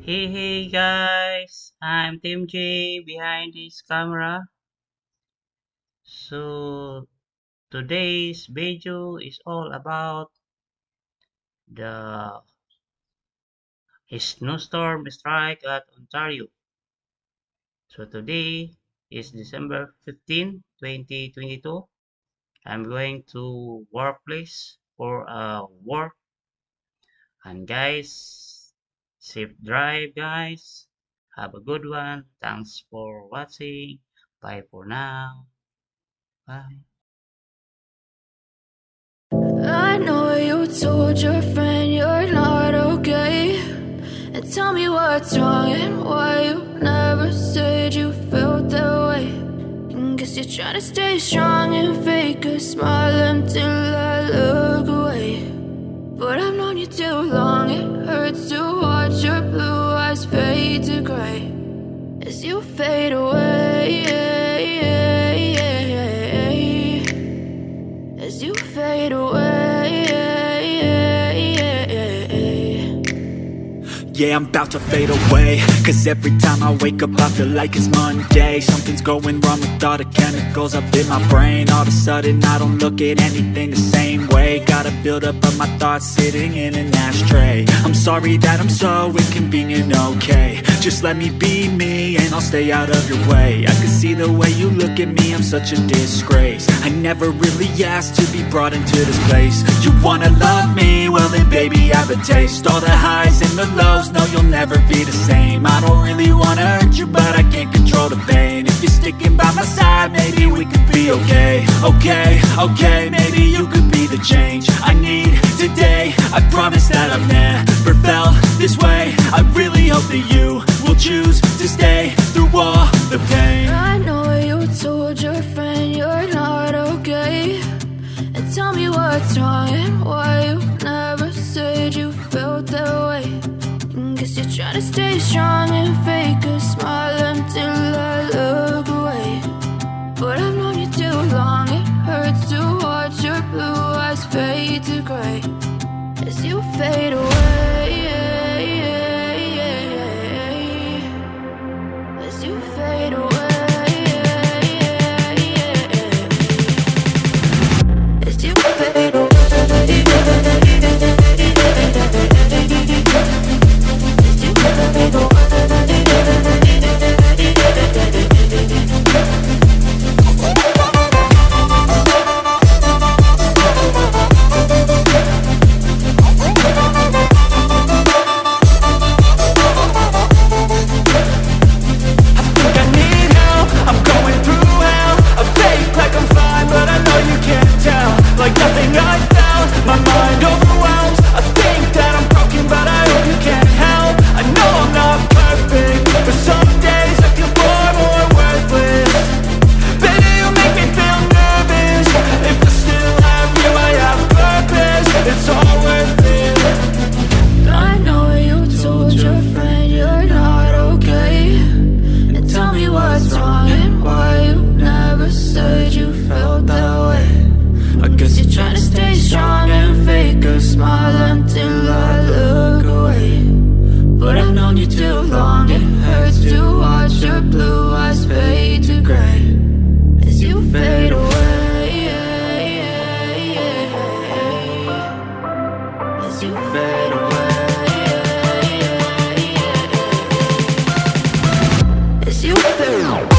Hey guys, I'm Tim J behind this camera. So today's video is all about the snowstorm strike at Ontario. So today is December 15, 2022. I'm going to workplace for work, and guys, safe drive guys. Have a good one. Thanks for watching. Bye for now. Bye. I know you told your friend you're not okay. And tell me what's wrong and why you never said you felt that way. And guess you're trying to stay strong and fake a smile until I look away. But I've known you too long, it hurts to watch your blue eyes fade to gray as you fade away. As you fade away. Yeah, I'm about to fade away. Cause every time I wake up I feel like it's Monday. Something's going wrong with all the chemicals up in my brain. All of a sudden I don't look at anything the same way. Got a buildup of my thoughts sitting in an ashtray. I'm sorry that I'm so inconvenient, okay. Just let me be me and I'll stay out of your way. I can see the way you look at me, I'm such a disgrace. I never really asked to be brought into this place. You wanna love me? Well then baby I have a taste. All the highs and the lows, no you'll never be the same. I don't really wanna hurt you but I can't control the pain. If you're sticking by my side maybe we could be okay. Okay, maybe you could be the change I need today. I promise that I've never felt this way. I really hope that you will choose to stay through all the pain. I know you told your friend you're not okay. And tell me what's wrong and why you never said you felt that way. And guess you're trying to stay strong and fake a smile until I look away. But I've known you too long, it hurts to watch your blue eyes fade to gray as you fade away. As you fade away. As you fade away. As you fade away. Like nothing I felt, my mind overwhelms. I think that I'm broken but I hope you can't help. I know I'm not perfect, but some days I feel far more worthless. Baby, you make me feel nervous. If I still have you, I have purpose. It's all worth it. I know you told your friend you're not okay. And tell me what's wrong and why you never said you felt that way. I guess you're trying to stay strong and fake a smile until I look away. But I've known you too long, it hurts to watch your blue eyes fade to gray as you fade away. As you fade away. As you fade away.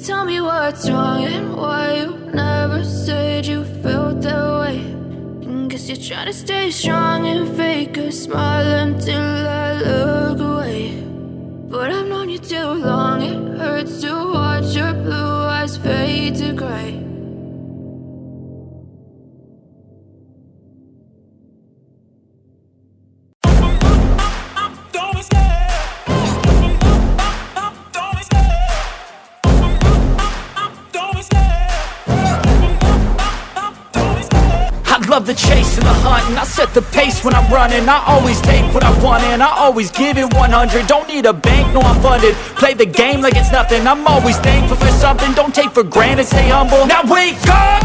Tell me what's wrong and why you never said you felt that way. And guess you're trying to stay strong and fake a smile until I look away. But I've known you too long, it hurts to watch your blue eyes fade to gray. love the chase and the hunt, and I set the pace when I'm running. I always take what I want and I always give it 100. Don't need a bank, no I'm funded. Play the game like it's nothing. I'm always thankful for something. Don't take for granted, stay humble. Now wake up!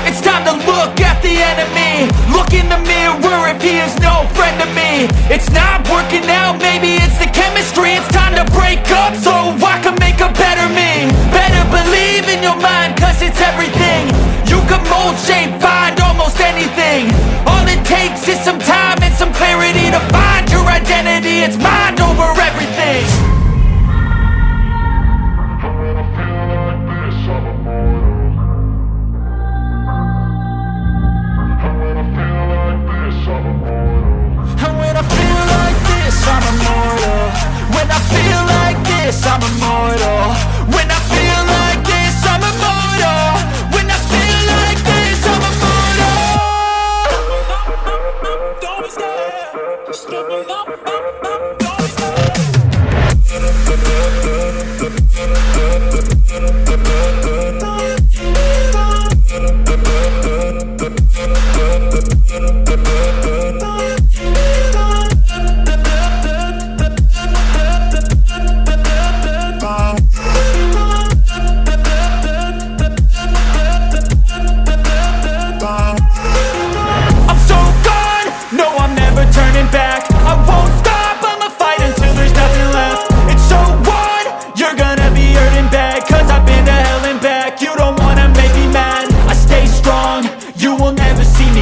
It's time to look at the enemy. Look in the mirror if he is no friend to me. It's not working out, maybe it's the chemistry. It's time to break up so I can make a better me. Better believe in your mind, cause it's everything. You can mold, shape, find almost anything. All it takes is some time and some clarity to find your identity. It's mind over everything. And when I feel like this, I'm immortal. When I feel like this, I'm immortal. When I feel like this, I'm immortal. When I feel like this, I'm immortal. Don't be scared. Just give me up. Don't be scared.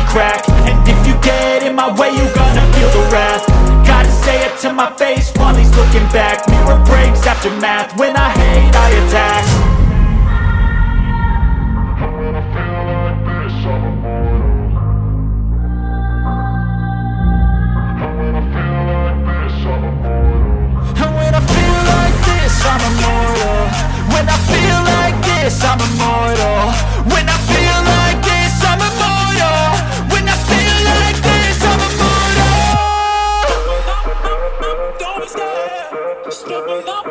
Crack. And if you get in my way, you gonna feel the wrath. Gotta say it to my face while he's looking back. Mirror breaks after math. When I hate, I attack. And when I feel like this, I'm immortal. And when I feel like this, I'm immortal. And when I feel like this, I'm immortal. When I feel like this, I'm immortal. When I feel like this, I'm immortal. When I feel like this, I'm immortal. Don't be scared. Just give me up.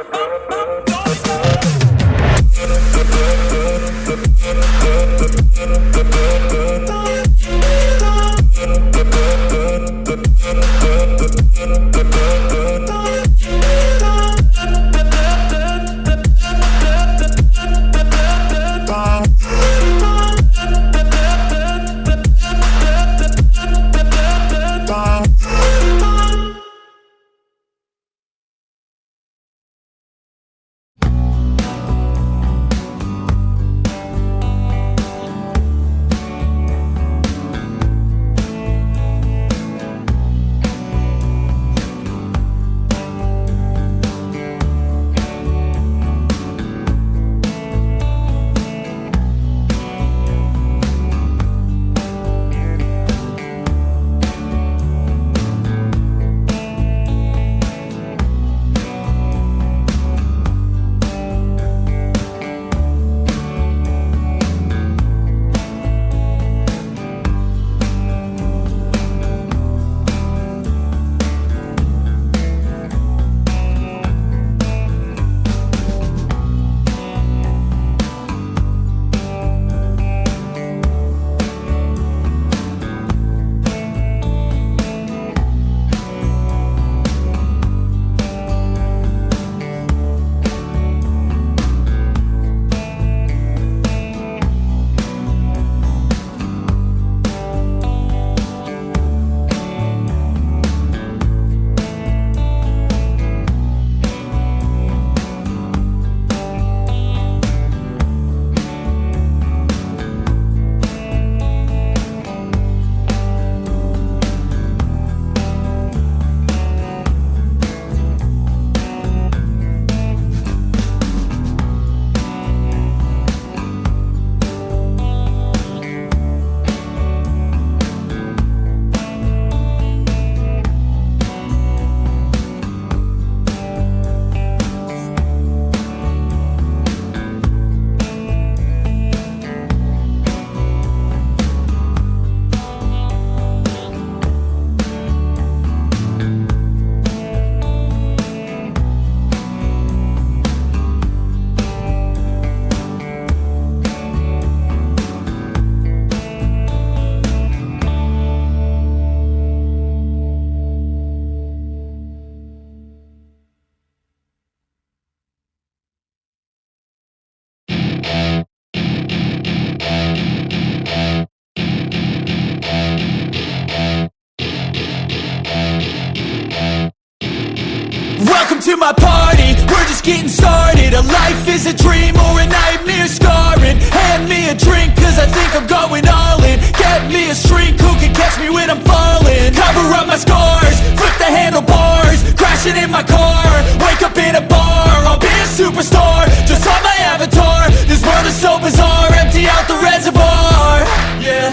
my party, we're just getting started. A life is a dream or a nightmare scarring. Hand me a drink cause I think I'm going all in. Get me a shrink who can catch me when I'm falling. Cover up my scars, flip the handlebars, crashing in my car, wake up in a bar. I'll be a superstar, just on my avatar. This world is so bizarre, empty out the reservoir. Yeah,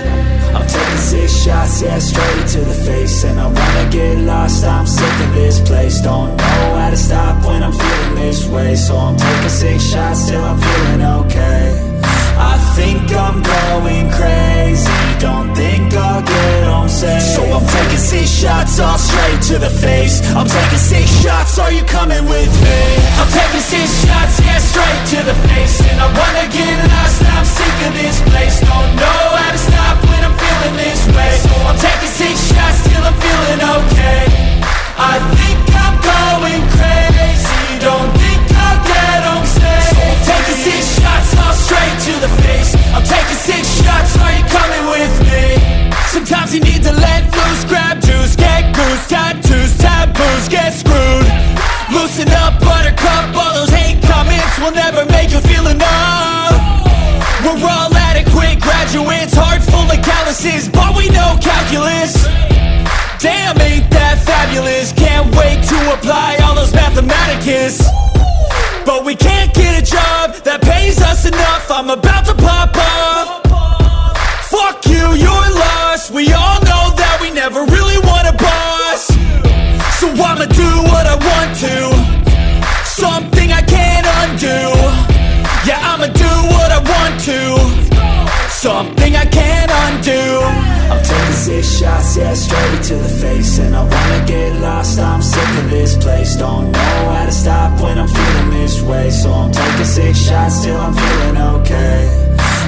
I'm taking 6 shots, yeah, straight to the face. And I wanna get lost, I'm sick of this place. Don't know how to stop when I'm feeling this way. So I'm taking 6 shots till I'm feeling okay. I think I'm going crazy, don't think I'll get home safe. So I'm taking 6 shots all straight to the face. I'm taking 6 shots, are you coming with me? I'm taking 6 shots, yeah, straight to the face. And I wanna get lost, I'm sick of this place. Don't know how to stop when I'm feeling this way. So I'm taking 6 shots till I'm feeling okay. I think I'm going crazy, don't think I'll get home safe. So I'm taking 6 shots all straight to the face. I'm taking 6 shots, are you coming with me? Sometimes you need to let loose, grab juice, get goose, tattoos, taboos, get screwed. Loosen up, buttercup, all those hate comments will never make you feel enough. We're all adequate graduates, heart full of calluses, but we know calculus. Damn, ain't that fabulous? Can't wait to apply all those mathematicus. But we can't get a job that pays us enough. I'm about to pop off. Fuck you, you're lost. We all know that we never really want a boss. So I'ma do what I want to, something I can't undo. Yeah, I'ma do what I want to, something I can't undo. I'm taking 6 shots, yeah, straight to the face. And I wanna get lost, I'm sick of this place. Don't know how to stop when I'm feeling this way. So I'm taking 6 shots till I'm feeling okay.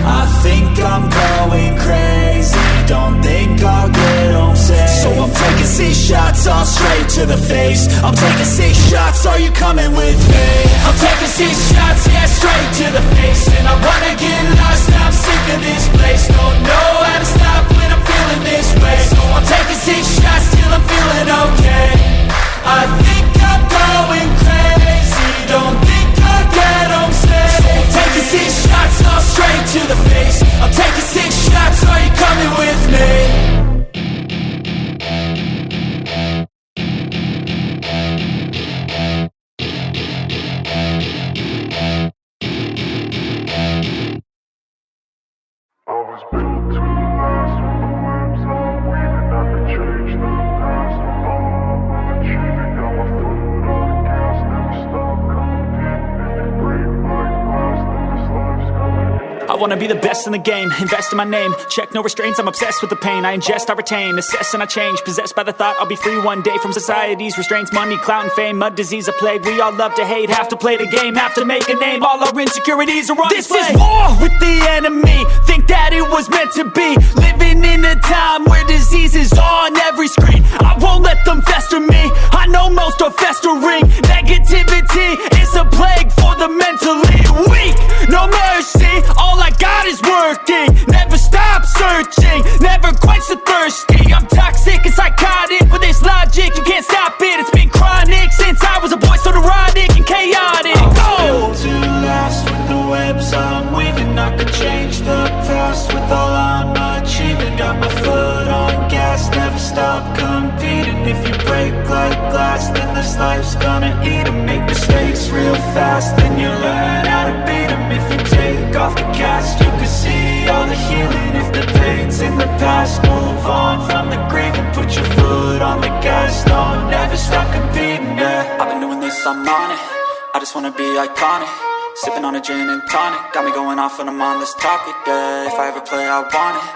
I think I'm going crazy, don't think I'll get home safe. So I'm taking 6 shots all straight to the face. I'm taking 6 shots, are you coming with me? I'm taking 6 shots, yeah, straight to the face. And I wanna get lost, I'm sick of this place. Don't know how to stop when I'm feeling this way. So I'm taking 6 shots till I'm feeling okay. I think I'm going crazy, don't think I'll get home safe. So I'm taking 6 shots all straight to the face. I'm taking 6 shots, are you coming with me? I wanna be the best in the game, invest in my name. Check no restraints, I'm obsessed with the pain. I ingest, I retain, assess and I change. Possessed by the thought I'll be free one day from society's restraints. Money, clout and fame, mud, disease, a plague. We all love to hate, have to play the game, have to make a name. All our insecurities are on display. This is war with the enemy, think that it was meant to be. Living in a time where disease is on every screen. I won't let them fester me, I know most are festering. Negativity is a plague for the mentally weak. No mercy, all I got is working. Never stop searching, never quench the thirsty. I'm toxic and psychotic with this logic, you can't stop it. It's been chronic since I was a boy, so neurotic and chaotic. I'm built to last with the webs I'm weaving. I could change the past with all I'm achieving. Got my foot on gas, never stop competing. If you break like glass, then this life's gonna eat 'em. Make mistakes real fast, then you learn how to beat 'em. If you take off the cast, you can see all the healing. If the pain's in the past, move on from the grave and put your foot on the gas. No, never stop competing, yeah. I've been doing this, I'm on it. I just wanna be iconic. Sipping on a gin and tonic, got me going off when I'm on this topic, yeah. If I ever play, I want it.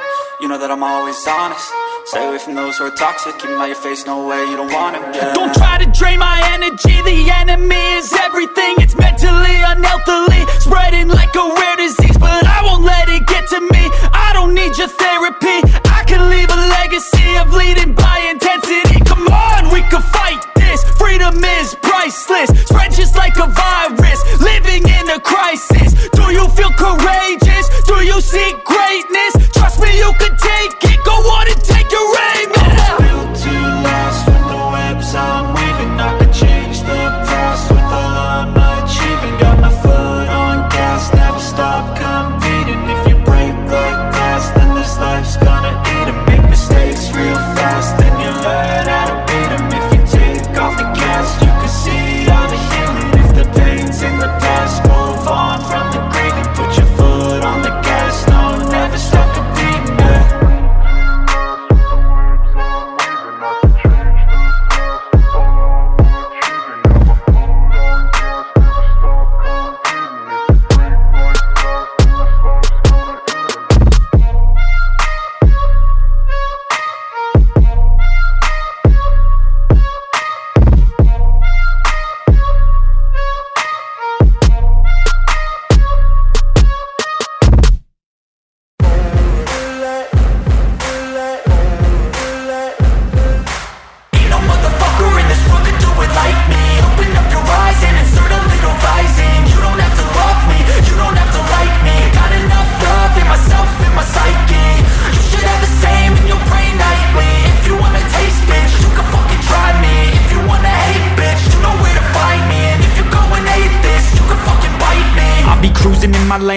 You know that I'm always honest. Stay away from those who are toxic. Keep 'em out your face, no way, you don't want 'em, yeah. Don't try to drain my energy. The enemy is everything. It's mentally, unhealthily, spreading like a rare disease. But I won't let it get to me. I don't need your therapy. I can leave a legacy of leading by intensity. Come on, we can fight this. Freedom is priceless. Spread just like a virus. Living in a crisis. Do you feel courageous? Do you seek greatness? Trust me, you can take it. Go on and take your aim. I'm built to last with the webs I'm weaving. I could change the past with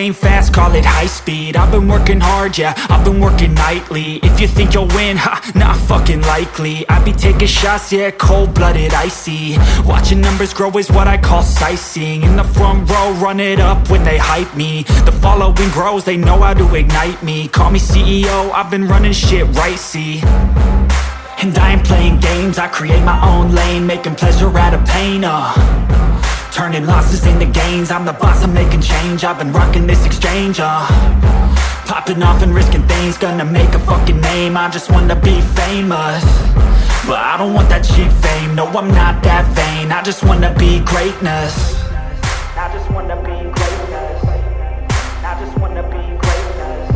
brain fast, call it high speed. I've been working hard, yeah, I've been working nightly. If you think you'll win, ha, not fucking likely. I be taking shots, yeah, cold-blooded, icy. Watching numbers grow is what I call sightseeing. In the front row, run it up when they hype me. The following grows, they know how to ignite me. Call me CEO, I've been running shit right, see. And I ain't playing games, I create my own lane, making pleasure out of pain, turning losses into gains. I'm the boss, I'm making change. I've been rocking this exchange, popping off and risking things. Gonna make a fucking name, I just wanna be famous. But I don't want that cheap fame, no I'm not that vain. I just wanna be greatness. I just wanna be greatness. I just wanna be greatness.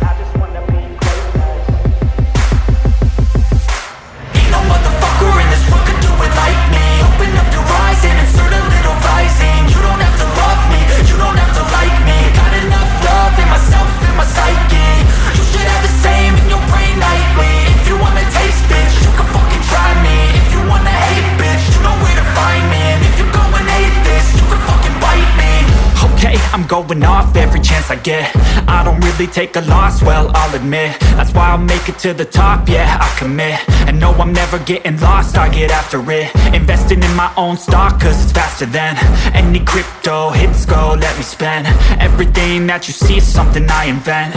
I just wanna be greatness. Ain't no motherfucker in this world could do it like me. Open up your eyes and insert a little rising. You don't have to love me, you don't have to like me. Got enough love in myself, in my psyche. You should have the same in your brain nightly. If you wanna taste, bitch, you can fucking try me. If you wanna hate, bitch, you know where to find me. And if you go and hate this, you can fucking bite me. Okay, I'm going off every chance I get. I don't really take a loss, well, I'll admit. That's why I'll make it to the top, yeah, I commit. And no, I'm never getting lost, I get after it. Investing in my own stock, cause it's faster than any crypto hits go, let me spend. Everything that you see is something I invent.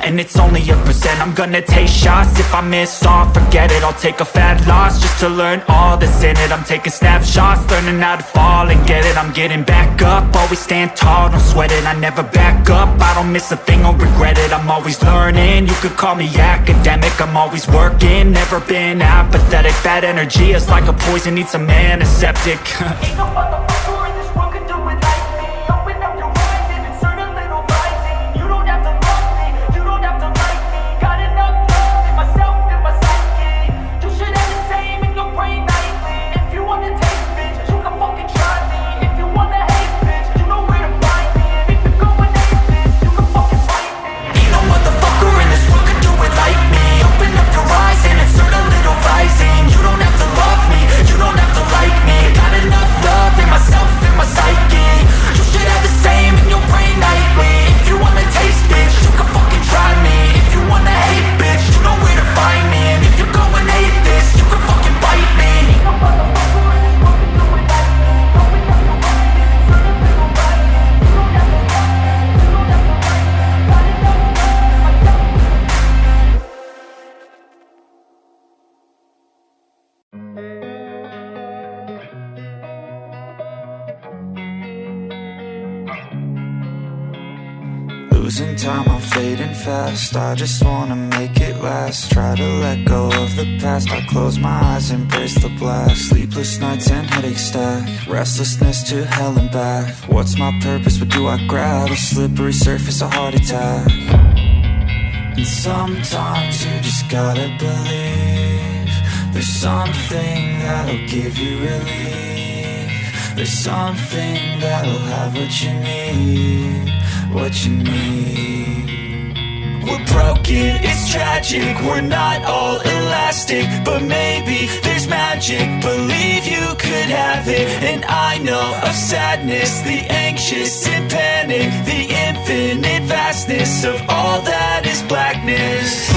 And it's only a percent. I'm gonna take shots. If I miss all, forget it. I'll take a fat loss just to learn all that's in it. I'm taking snapshots, learning how to fall and get it. I'm getting back up, always stand tall, don't sweat it. I never back up, I don't miss a thing or regret it. I'm always learning, you could call me academic. I'm always working, never been apathetic. Bad energy is like a poison, needs some antiseptic. Ain't no motherfucker in this world could do it like me. Open up your eyes and insert a little rising. You don't have to love me, you don't have to like me. Got enough love in myself, in my psyche. You should have the same in your brain nightly. If you wanna taste, bitch, you can fucking try me. If you wanna hate, bitch, you know where to find me. And if you go and hate this, you can fucking fight me. Ain't no motherfucker in this world could do it like me. Open up your eyes and insert a little rising. You don't have to love me, you don't have to like me. Got enough love in myself, in my psyche. You should have the same in your brain nightly. If you wanna taste, bitch, you can fucking try me. If you wanna hate, bitch, you know where to find me. And if you go and hate this, you can fucking bite me. Ain't no motherfucker in this world can do it like me. Open up your eyes and insert a little rising. You don't have to love me, you don't have to like me. Got enough love in myself. Losing time, I'm fading fast. I just wanna make it last. Try to let go of the past. I close my eyes, embrace the blast. Sleepless nights and headaches stack. Restlessness to hell and back. What's my purpose? What do I grab? A slippery surface, a heart attack. And sometimes you just gotta believe there's something that'll give you relief. There's something that'll have what you need. What you need. We're broken, it's tragic. We're not all elastic, but maybe there's magic. Believe you could have it. And I know of sadness, the anxious and panic, the infinite vastness of all that is blackness.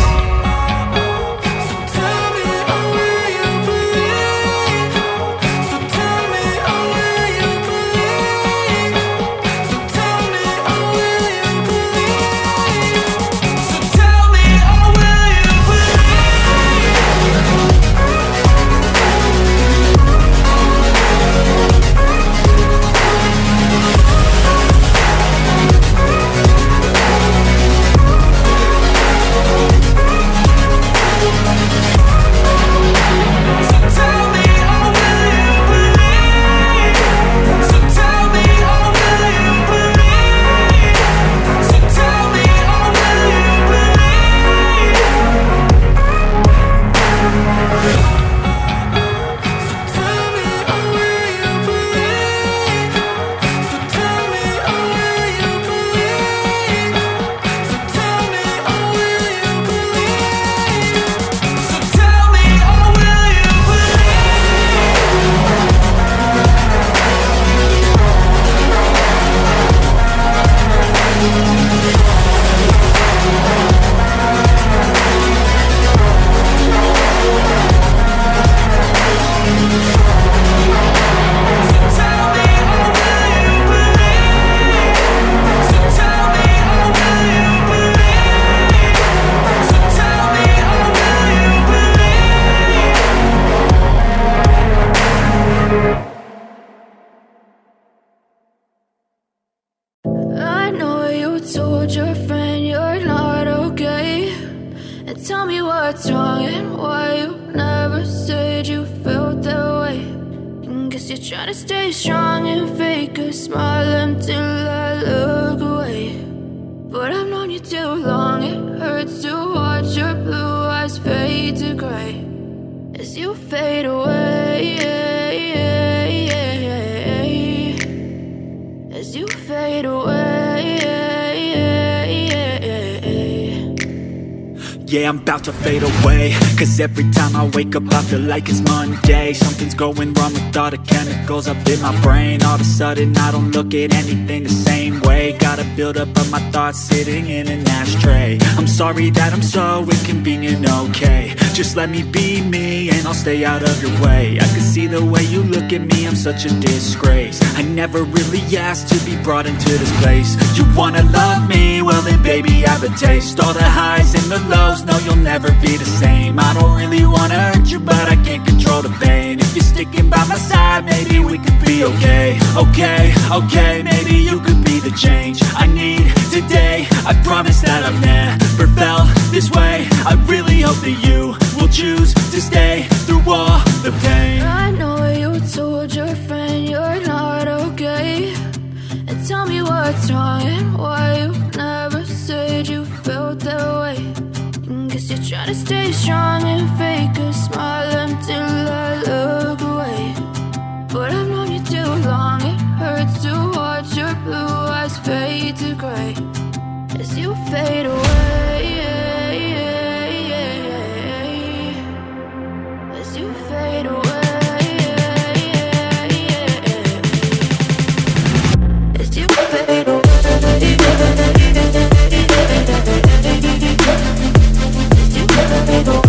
tell me what's wrong and why you never said you felt that way. And guess you're trying to stay strong and fake a smile until I look away. But I've known you too long, it hurts to watch your blue eyes fade to gray as you fade away, as you fade away. Yeah, I'm about to fade away, cause every time I wake up I feel like it's Monday. Something's going wrong with all the chemicals up in my brain. All of a sudden I don't look at anything the same way. Gotta build up of my thoughts sitting in an ashtray. I'm sorry that I'm so inconvenient, okay. Just let me be me and I'll stay out of your way. I can see the way you look at me, I'm such a disgrace. I never really asked to be brought into this place. You wanna love me? Well then baby I have a taste. All the highs and the lows, no you'll never be the same. I don't really wanna hurt you but I can't control the pain. If you're sticking by my side maybe we could be okay. Okay, maybe you could be the change I need today. I promise that I've never felt this way. I really hope that you will choose to stay through all the pain. I know you told your friend you're not okay, and tell me what's wrong and why you never said you felt that way. And guess you're trying to stay strong and fake a smile until I look away. But I've known you too long, it hurts to watch your blue eyes fade to gray as you fade away, as you fade away, as you fade away, as you fade away.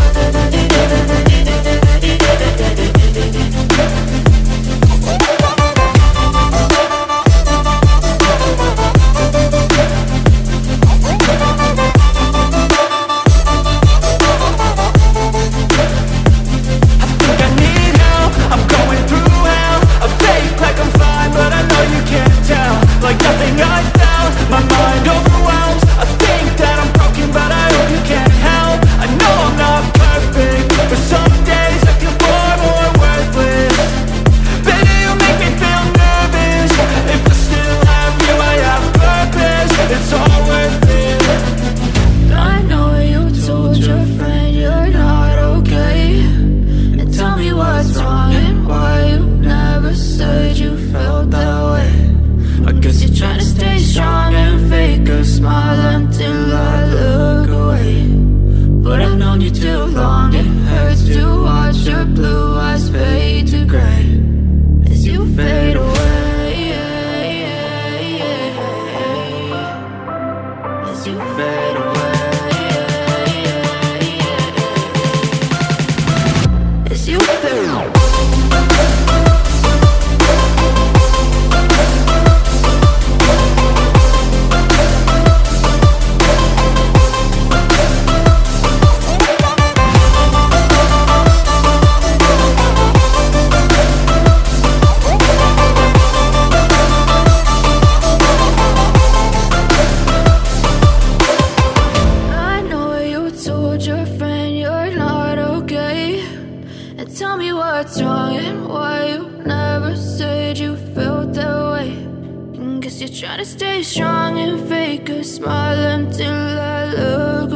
Like nothing I felt, my mind overwhelms. I think that I'm broken, but I hope you can't help. I know I'm not perfect, but some days I feel far more worthless. Baby, you make me feel nervous. If I still have you, I have purpose. It's all worth it. I know you told your friend you're not okay, and tell me what's wrong and why you never said you felt that way. I guess you're trying to stay strong and fake a smile until I look away. But I've known you too long, it hurts to watch your blue eyes fade to gray as you fade away, as you fade away, as you fade away. Tell me what's wrong and why you never said you felt that way. And guess you're trying to stay strong and fake a smile until I look